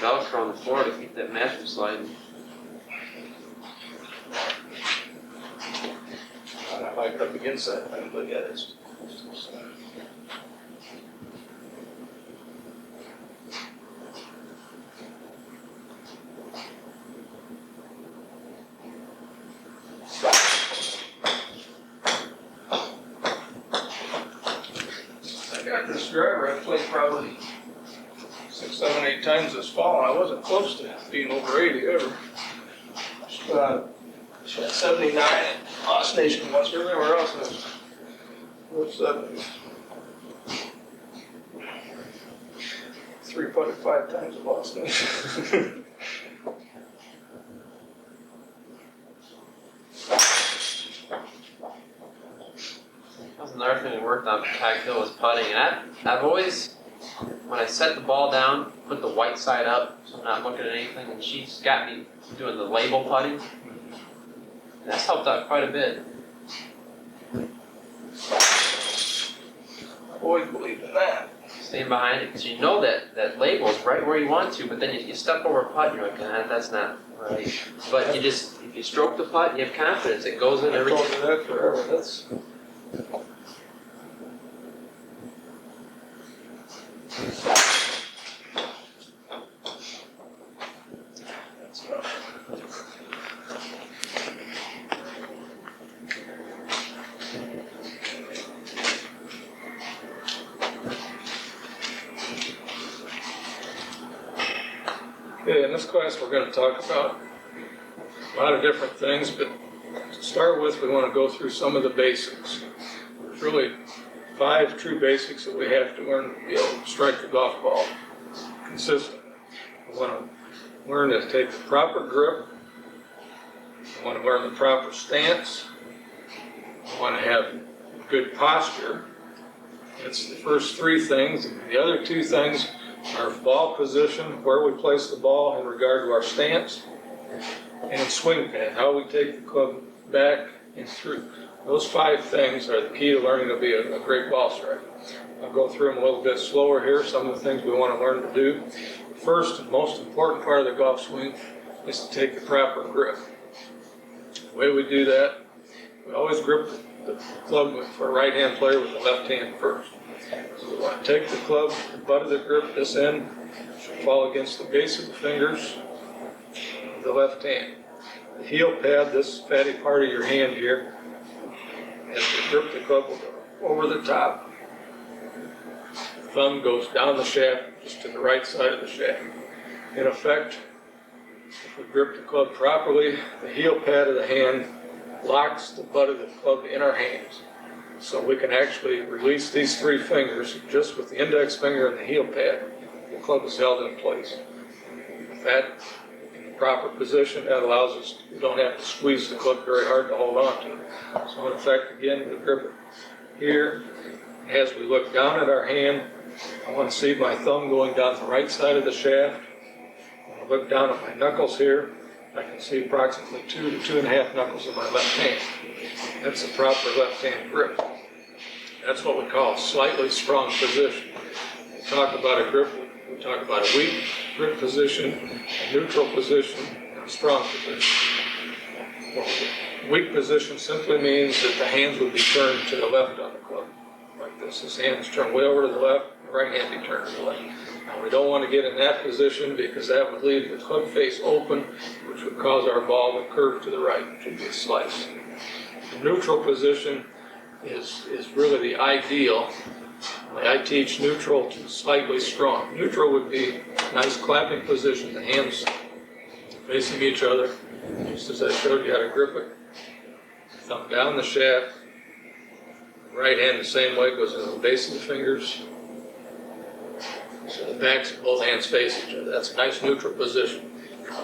Velcro on the floor to keep that mat from sliding. If I get up against that, I can look at it. I got this driver I played probably 6, 7, 8 times this fall, and I wasn't close to being over 80 ever. She had 79 at Lost Nation once. Everywhere else was low 70s. 3 putted 5 times at Lost Nation. That was another thing we worked on for Tag Hill was putting, and I've always, when I set the ball down, put the white side up so I'm not looking at anything, and she's got me doing the label putting. And that's helped out quite a bit. I've always believed in that. Staying behind it, because you know that label is right where you want to, but then you step over a putt, you're like, nah, that's not right. But if you stroke the putt, you have confidence, it goes in every I've told you that forever. That's okay, in this class we're going to talk about a lot of different things, but to start with we want to go through some of the basics. There's really 5 true basics that we have to learn to be able to strike the golf ball consistently. We want to learn to take the proper grip. We want to learn the proper stance. We want to have good posture. That's the first 3 things. The other 2 things are ball position, where we place the ball in regard to our stance, and swing pad, how we take the club back and through. Those 5 things are the key to learning to be a great ball striker. I'll go through them a little bit slower here, some of the things we want to learn to do. The first and most important part of the golf swing is to take the proper grip. The way we do that, we always grip the club for a right-hand player with the left hand first. So we want to take the club, the butt of the grip, this end should fall against the base of the fingers of the left hand. The heel pad, this fatty part of your hand here, as we grip the club, will go over the top. The thumb goes down the shaft, just to the right side of the shaft. In effect, if we grip the club properly, the heel pad of the hand locks the butt of the club in our hands. So we can actually release these 3 fingers just with the index finger and the heel pad. The club is held in place. With that in the proper position, that allows us, we don't have to squeeze the club very hard to hold on to it. So in effect, again, we grip it here. As we look down at our hand, I want to see my thumb going down the right side of the shaft. When I look down at my knuckles here, I can see approximately 2 to 2.5 knuckles of my left hand. That's the proper left hand grip. That's what we call a slightly strong position. We talk about a grip, we talk about a weak grip position, a neutral position, and a strong position. Well, weak position simply means that the hands would be turned to the left on the club, like this. This hand is turned way over to the left, the right hand be turned to the left. Now, we don't want to get in that position because that would leave the club face open, which would cause our ball to curve to the right, which would be a slice. The neutral position is really the ideal. I teach neutral to slightly strong. Neutral would be a nice clapping position, the hands facing each other, just as I showed you how to grip it. Thumb down the shaft. Right hand the same way, goes into the base of the fingers. So the backs of both hands face each other. That's a nice neutral position.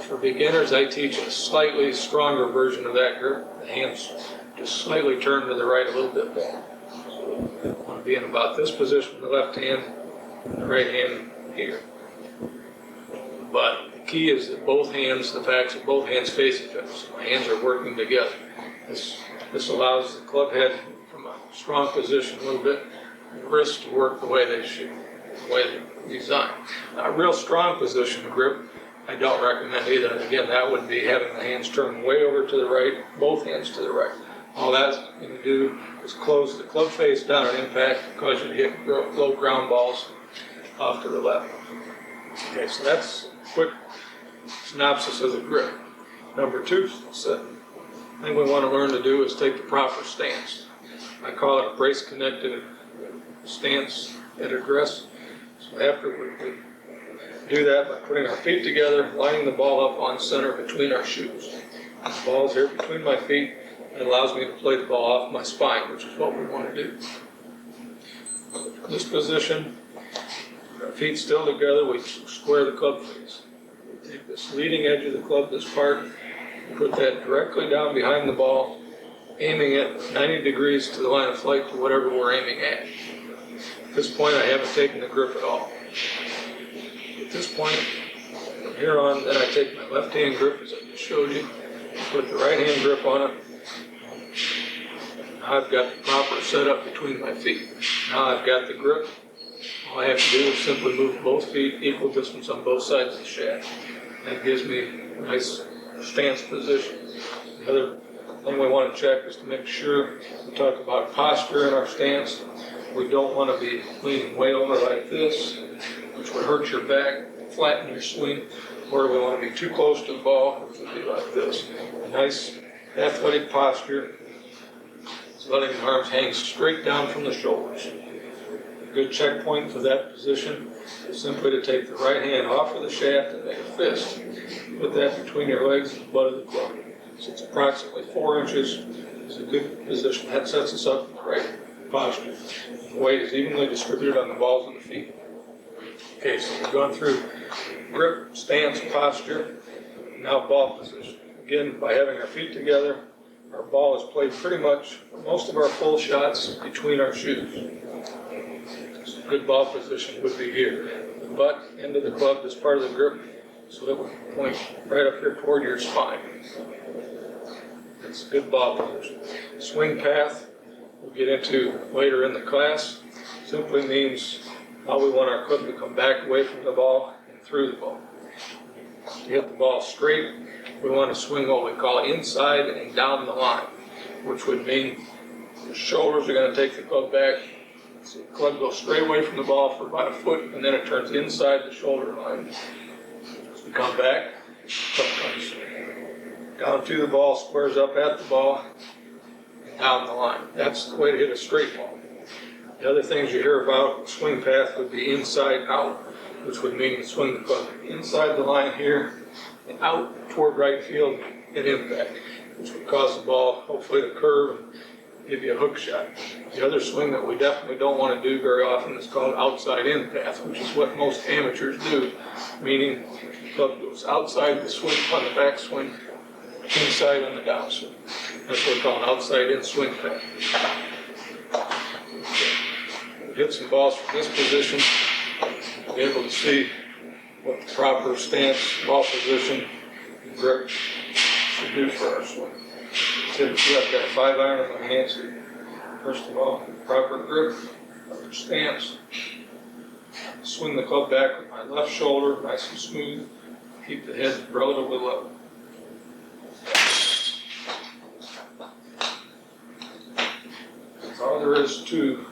For beginners, I teach a slightly stronger version of that grip. The hands just slightly turn to the right a little bit more. So I want to be in about this position with the left hand and the right hand here. But the key is that both hands, the backs of both hands face each other. So my hands are working together. This allows the club head from a strong position a little bit, and the wrists to work the way they should. the way they're designed. Now, a real strong position of grip, I don't recommend either. Again, that would be having the hands turned way over to the right, both hands to the right. All that's going to do is close the club face down at impact, cause you to hit low ground balls off to the left. Okay, so that's a quick synopsis of the grip. Number two, thing we want to learn to do is take the proper stance. I call it a brace connected stance at address. So after we do that by putting our feet together, lining the ball up on center between our shoes. The ball's here between my feet. It allows me to play the ball off my spine, which is what we want to do. In this position, our feet still together, we square the club face. We take this leading edge of the club, this part, and put that directly down behind the ball, aiming it 90 degrees to the line of flight to whatever we're aiming at. At this point, I haven't taken the grip at all. At this point, from here on, then I take my left hand grip, as I just showed you, put the right hand grip on it. Now I've got the proper setup between my feet. Now I've got the grip. All I have to do is simply move both feet equal distance on both sides of the shaft. That gives me a nice stance position. The other thing we want to check is to make sure we talk about posture in our stance. We don't want to be leaning way over like this, which would hurt your back, flatten your swing, or we want to be too close to the ball, which would be like this. A nice athletic posture, so letting the arms hang straight down from the shoulders. A good checkpoint for that position is simply to take the right hand off of the shaft and make a fist. Put that between your legs and the butt of the club. So it's approximately 4 inches. It's a good position. That sets us up in the right posture. The weight is evenly distributed on the balls of the feet. Okay, so we've gone through grip, stance, posture, now ball position. Again, by having our feet together, our ball is played pretty much most of our full shots between our shoes. So a good ball position would be here. The butt, end of the club is part of the grip, so that would point right up here toward your spine. That's a good ball position. Swing path, we'll get into later in the class, simply means how we want our club to come back away from the ball and through the ball. To hit the ball straight, we want to swing what we call inside and down the line, which would mean the shoulders are going to take the club back. So the club goes straight away from the ball for about a foot, and then it turns inside the shoulder line. As we come back, club comes down to the ball, squares up at the ball, and down the line. That's the way to hit a straight ball. The other things you hear about swing path would be inside out, which would mean you swing the club inside the line here and out toward right field at impact, which would cause the ball hopefully to curve and give you a hook shot. The other swing that we definitely don't want to do very often is called outside in path, which is what most amateurs do, meaning the club goes outside the swing on the backswing, inside on the downswing. That's what we call an outside in swing path. Hit some balls from this position, be able to see what the proper stance, ball position, and grip should do for our swing. Typically, I've got a 5-iron in my hands. First of all, proper grip, proper stance. Swing the club back with my left shoulder, nice and smooth. Keep the head relatively level. That's all there is to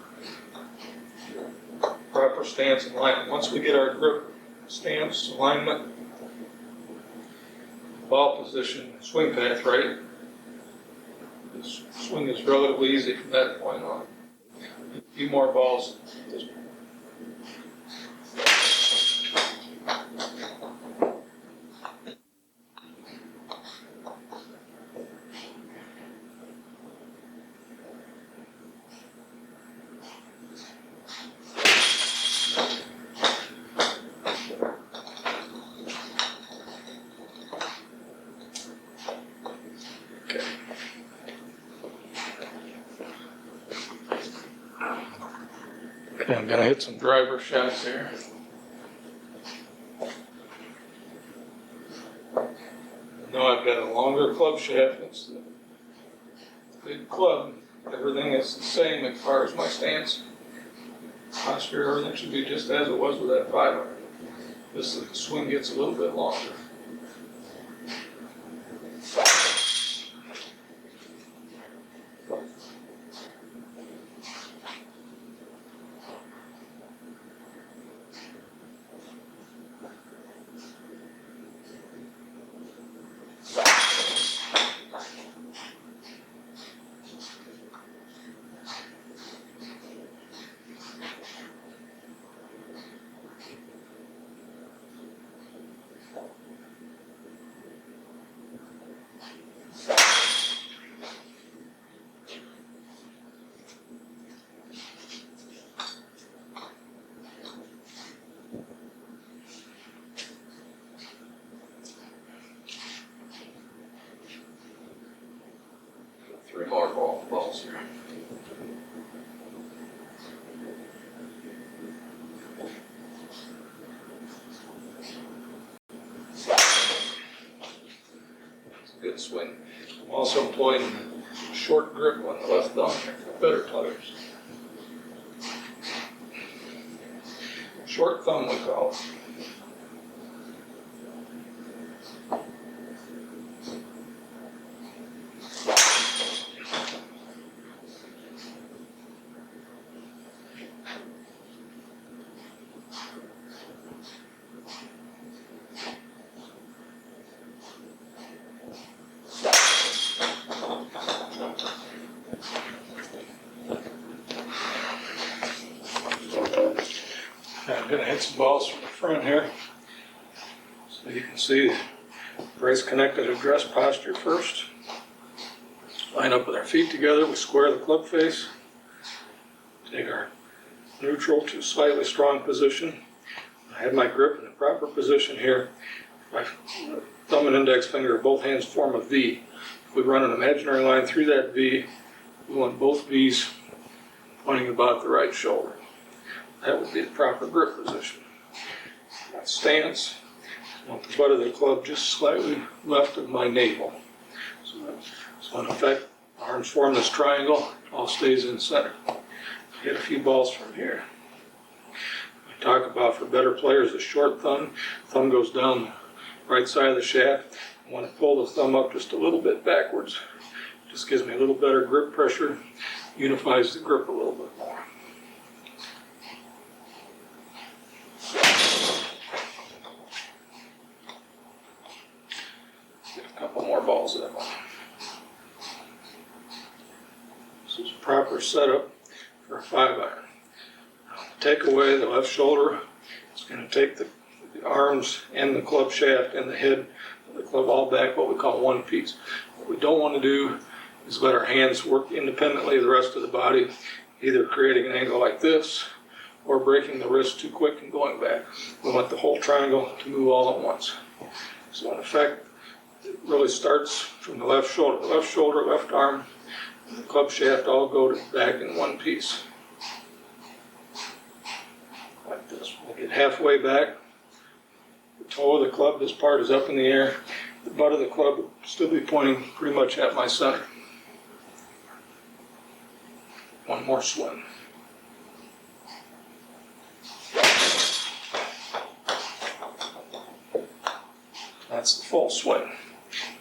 proper stance and alignment. Once we get our grip, stance, alignment, ball position, swing path right, this swing is relatively easy from that point on. A few more balls at this point. Okay, I'm going to hit some driver shots here. Now I've got a longer club shaft. It's the big club. Everything is the same as far as my stance. Posture, everything should be just as it was with that 5-iron. This swing gets a little bit longer. Three more balls here. It's a good swing. I'm also employing a short grip on the left thumb for better players. Short thumb, we call it. I'm going to hit some balls from the front here. So you can see brace connected address posture first. Line up with our feet together, we square the club face. Take our neutral to slightly strong position. I have my grip in the proper position here. My thumb and index finger of both hands form a V. If we run an imaginary line through that V, we want both V's pointing about the right shoulder. That would be the proper grip position. My stance, I want the butt of the club just slightly left of my navel. So in effect, arms form this triangle, all stays in center. Hit a few balls from here. I talk about, for better players, the short thumb. Thumb goes down the right side of the shaft. I want to pull the thumb up just a little bit backwards. Just gives me a little better grip pressure, unifies the grip a little bit more. Get a couple more balls in. This is a proper setup for a 5-iron. Take away the left shoulder. It's going to take the arms and the club shaft and the head of the club all back, what we call one piece. What we don't want to do is let our hands work independently of the rest of the body, either creating an angle like this or breaking the wrist too quick and going back. We want the whole triangle to move all at once. So in effect, it really starts from the left shoulder, left arm, and the club shaft all go to back in one piece. Like this. We'll get halfway back. The toe of the club, this part is up in the air. The butt of the club will still be pointing pretty much at my center. One more swing. That's the full swing.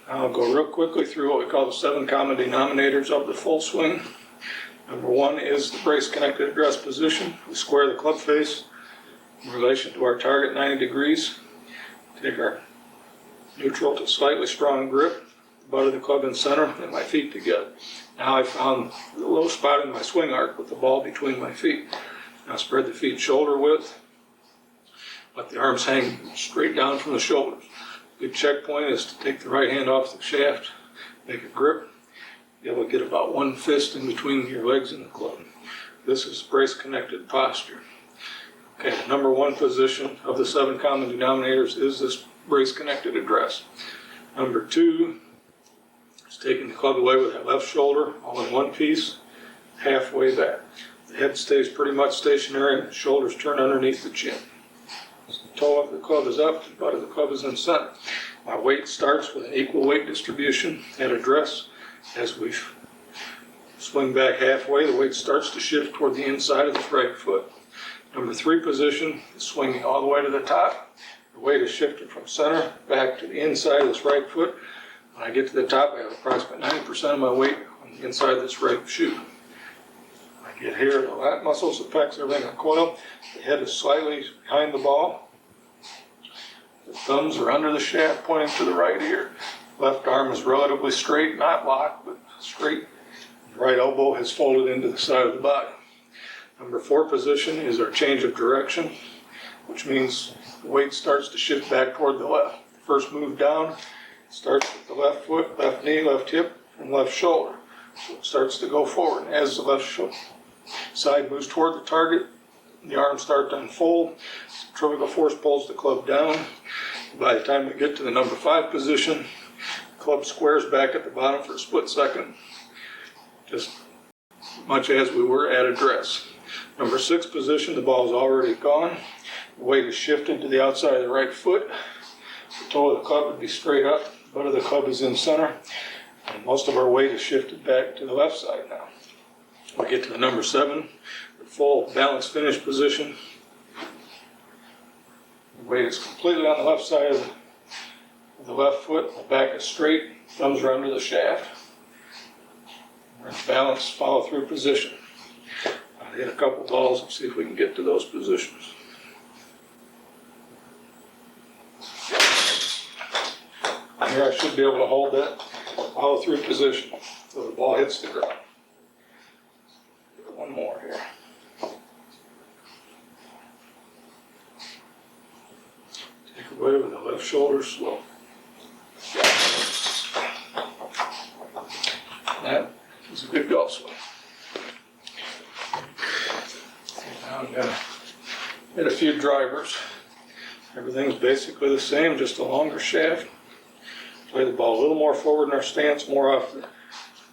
I'll go real quickly through what we call the 7 common denominators of the full swing. Number 1 is the brace connected address position. We square the club face in relation to our target 90 degrees. Take our neutral to slightly strong grip, the butt of the club in center, and my feet together. Now I found the low spot in my swing arc with the ball between my feet. Now spread the feet shoulder width. Let the arms hang straight down from the shoulders. Good checkpoint is to take the right hand off the shaft, make a grip. Be able to get about 1 fist in between your legs and the club. This is brace connected posture. Okay, the number 1 position of the 7 common denominators is this brace connected address. Number 2 is taking the club away with that left shoulder all in one piece, halfway back. The head stays pretty much stationary and the shoulders turn underneath the chin. The toe of the club is up, the butt of the club is in center. My weight starts with an equal weight distribution at address. As we swing back halfway, the weight starts to shift toward the inside of the right foot. Number 3 position is swinging all the way to the top. The weight is shifted from center back to the inside of this right foot. When I get to the top, I have approximately 90% of my weight on the inside of this right shoe. I get here, the lat muscles, the pecs, everything in coil. The head is slightly behind the ball. The thumbs are under the shaft pointing to the right ear. Left arm is relatively straight, not locked, but straight. The right elbow has folded into the side of the body. Number 4 position is our change of direction, which means the weight starts to shift back toward the left. The first move down starts with the left foot, left knee, left hip, and left shoulder. So it starts to go forward. As the left side moves toward the target, the arms start to unfold. Centrifugal force pulls the club down. By the time we get to the number 5 position, the club squares back at the bottom for a split second, just much as we were at address. Number 6 position, the ball is already gone. The weight is shifted to the outside of the right foot. The toe of the club would be straight up. The butt of the club is in center. And most of our weight is shifted back to the left side now. We get to the number 7, the full balance finish position. The weight is completely on the left side of the left foot. The back is straight. Thumbs are under the shaft. We're in balance follow through position. I'll hit a couple balls and see if we can get to those positions. Here I should be able to hold that follow through position so the ball hits the ground. One more here. Take away with the left shoulder slow. That is a good golf swing. Now I'm going to hit a few drivers. Everything's basically the same, just a longer shaft. Play the ball a little more forward in our stance, more off the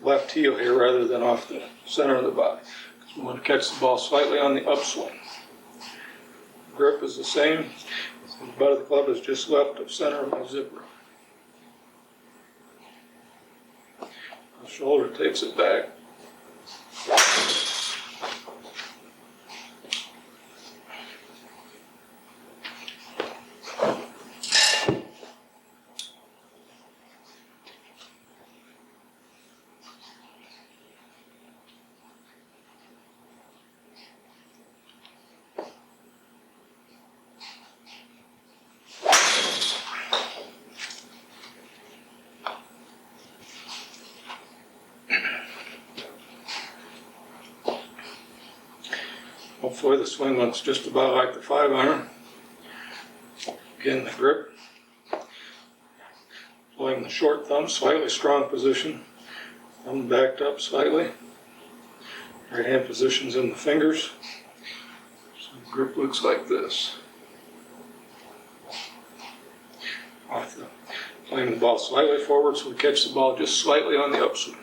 left heel here rather than off the center of the body. Because we want to catch the ball slightly on the upswing. Grip is the same. The butt of the club is just left of center of my zipper. The shoulder takes it back. Hopefully the swing looks just about like the 5-iron. Again, the grip. Playing the short thumb, slightly strong position. Thumb backed up slightly. Right hand position's in the fingers. So the grip looks like this. Playing the ball slightly forward so we catch the ball just slightly on the upswing.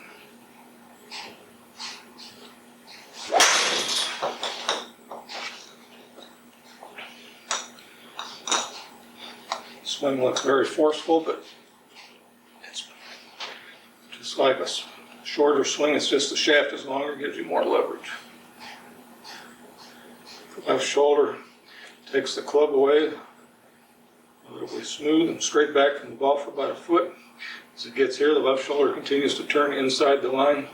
Swing looks very forceful, but it's just like a shorter swing. It's just the shaft is longer, gives you more leverage. The left shoulder takes the club away, relatively smooth and straight back from the ball for about a foot. As it gets here, the left shoulder continues to turn inside the line.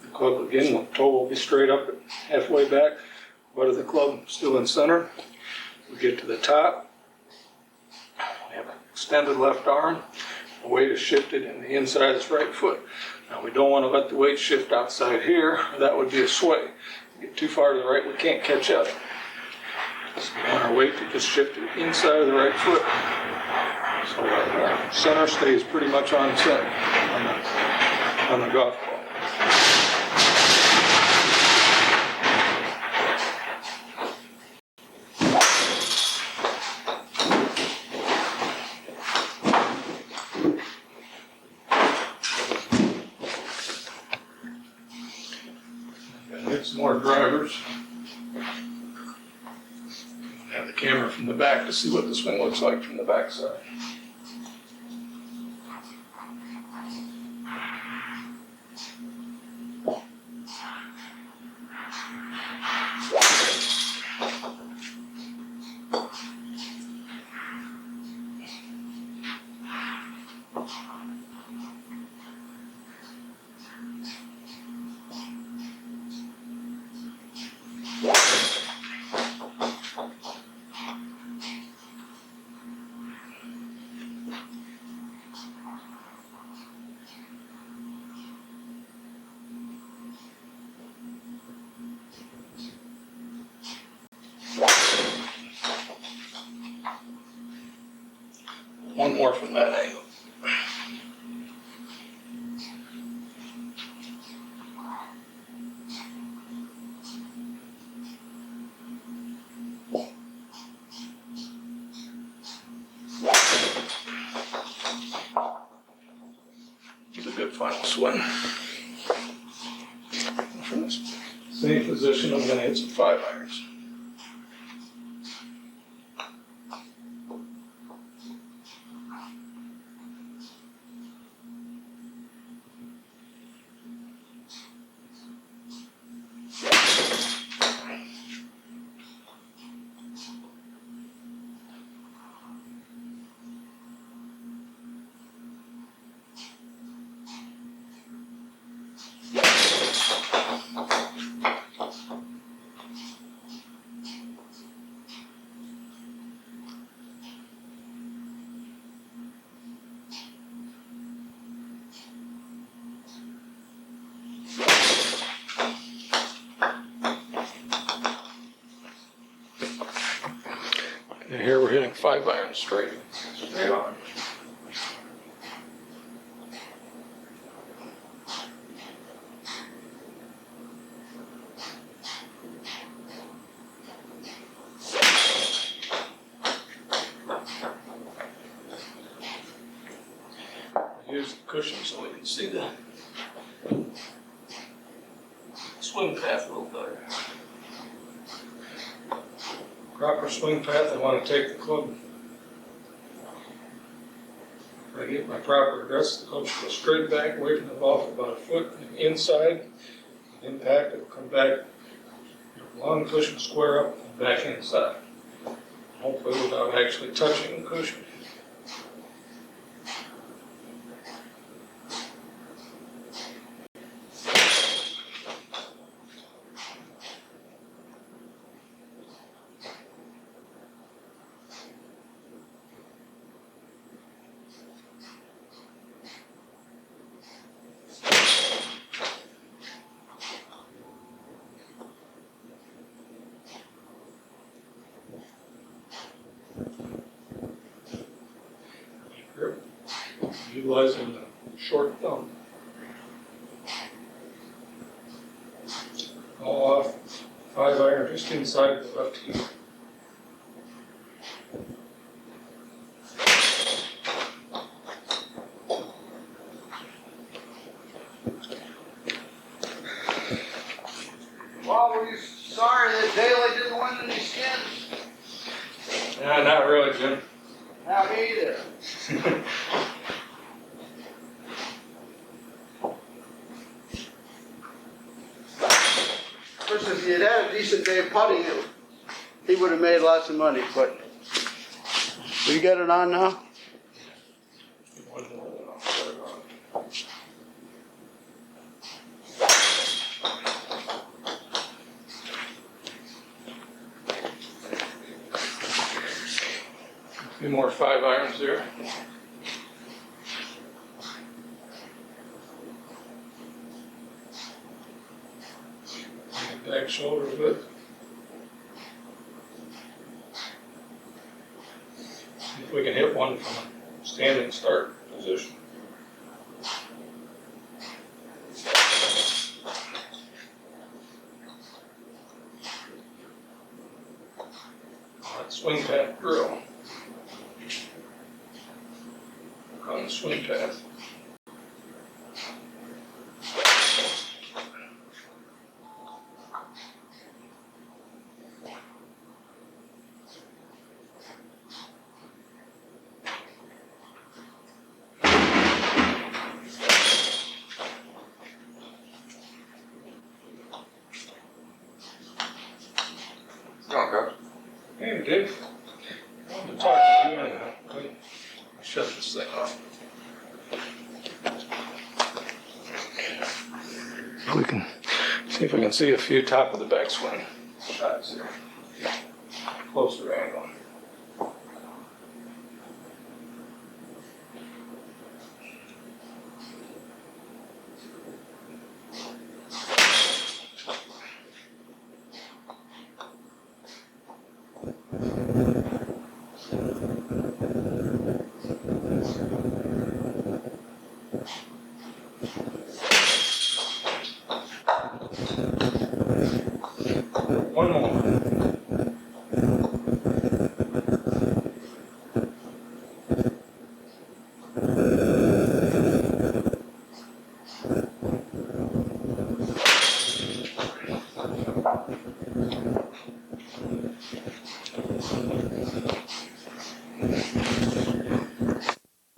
The club again, the toe will be straight up at halfway back. Butt of the club still in center. We get to the top. We have an extended left arm. The weight is shifted in the inside of this right foot. Now we don't want to let the weight shift outside here. That would be a sway. If we get too far to the right, we can't catch up. So we want our weight to just shift to the inside of the right foot. So our center stays pretty much on center on the golf ball. Hit some more drivers. Have the camera from the back to see what the swing looks like from the back side. more from that angle. It's a good final swing. From this same position, I'm going to hit some 5 irons. And here we're hitting 5 irons straight on. Use the cushion so we can see the swing path a little better. Proper swing path, I want to take the club. If I get my proper address, the club should go straight back away from the ball for about a foot inside. Impact, it'll come back along the cushion, square up, and back inside. Hopefully without actually touching the cushion. Grip, utilizing the short thumb. All off 5 iron just inside the left heel. Well, were you sorry that Daly didn't win any skins? Nah, not really, Jim. Not me either. Of course, if he had had a decent day of putting, he would have made lots of money, but we got it on now? A few more 5 irons there. Back shoulder width. See if we can hit one from a standing start position. That swing path drill. On the swing path. Okay. Hey, Dave. I wanted to talk to you anyhow. Shut this thing off. We can see if we can see a few top of the backswing shots here. Closer angle.